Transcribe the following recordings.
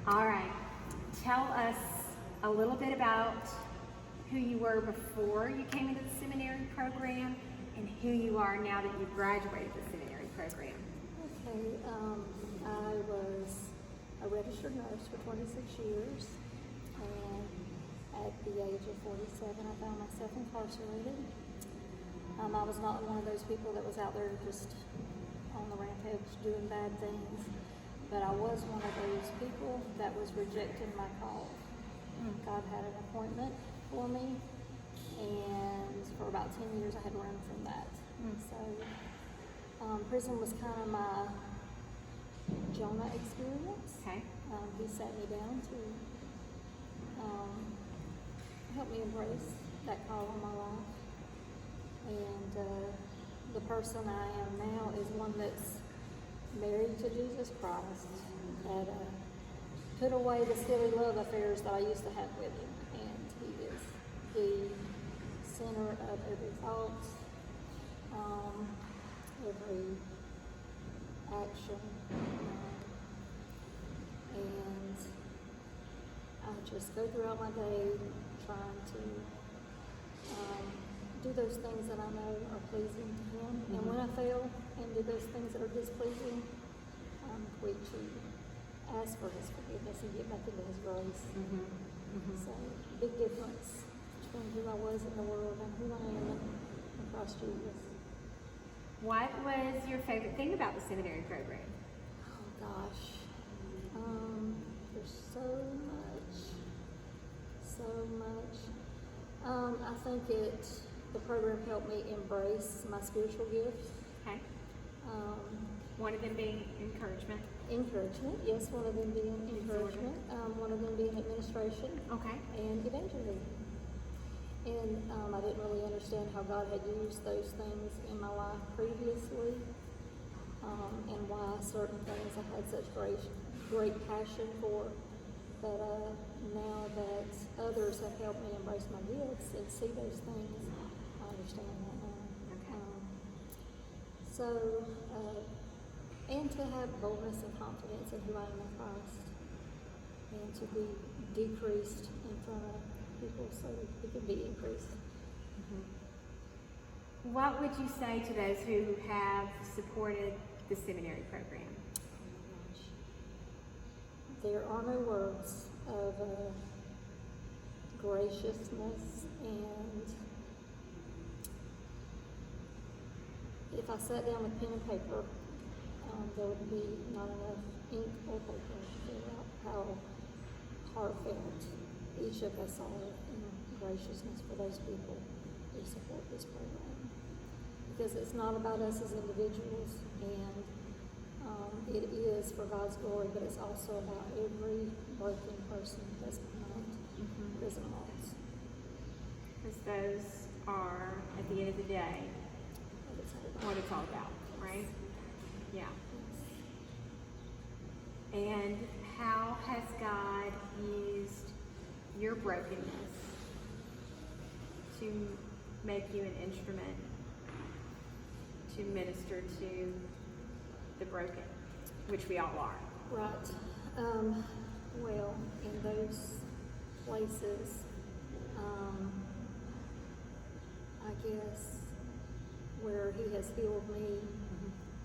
All right. Tell us a little bit about who you were before you came into the seminary program and who you are now that you've graduated the seminary program. Okay, I was a registered nurse for 26 years, and at the age of 47, I found myself incarcerated. I was not one of those people that was out there just on the rampage doing bad things, but I was one of those people that was rejecting my call. God had an appointment for me, and for about 10 years I had run from that. So prison was kind of my Jonah experience. Okay. He sat me down to help me embrace that call on my life. And the person I am now is one that's married to Jesus Christ, that put away the silly love affairs that I used to have with him. And he is the center of every thought, every action, and I just go throughout my day trying to do those things that I know are pleasing to him. And when I fail and do those things that are displeasing, I'm quick to ask for his forgiveness and get back into his grace. So, big difference between who I was in the world and who I am in Christ Jesus. What was your favorite thing about the seminary program? Oh gosh, there's so much. I think the program helped me embrace my spiritual gifts. Okay. One of them being encouragement. Encouragement, yes, one of them being encouragement, one of them being administration, Okay. and evangelism. And I didn't really understand how God had used those things in my life previously, and why certain things I had such great passion for. But now that others have helped me embrace my gifts and see those things, I understand that now. Okay. And to have boldness and confidence in who I am in Christ, and to be decreased in front of people so he can be increased. What would you say to those who have supported the seminary program? There are no words of graciousness, and if I sat down with pen and paper, there would be not enough ink or paper to fill out how heartfelt each of us are in graciousness for those people who support this program. Because it's not about us as individuals, and it is for God's glory, but it's also about every broken person that's behind prison walls. Because those are, at the end of the day, what it's all about, right? Yeah. And how has God used your brokenness to make you an instrument to minister to the broken, which we all are? Right. Well, in those places, I guess where he has healed me,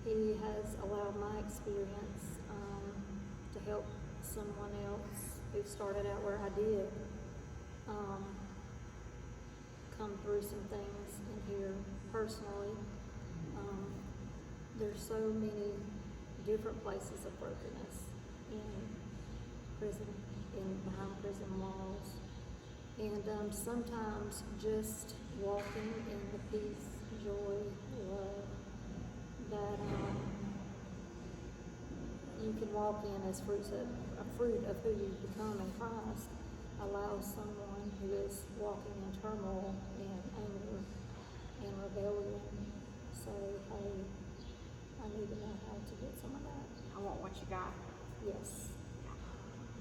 he has allowed my experience to help someone else who started out where I did come through some things in here personally. There's so many different places of brokenness in prison, behind prison walls, and sometimes just walking in the peace, joy, love that you can walk in as a fruit of who you become in Christ, allows someone who is walking in turmoil and anger and rebellion say, hey, I need to know how to get some of that. I want what you got. Yes.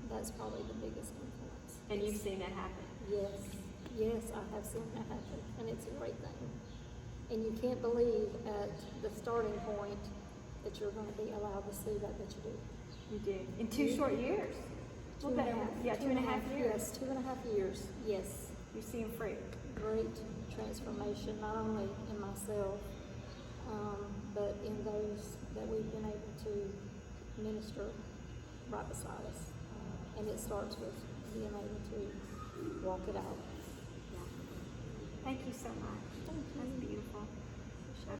That's probably the biggest influence. And you've seen that happen. Yes, I have seen that happen, and it's a great thing. And you can't believe at the starting point that you're going to be allowed to see that, but you do. You do. In 2 short years. A little bit over, yeah, 2.5 years. Yes, 2.5 years, yes. You're seeing fruit. Great transformation, not only in myself, but in those that we've been able to minister right beside us. And it starts with being able to walk it out. Thank you so much. Thank you. That's beautiful.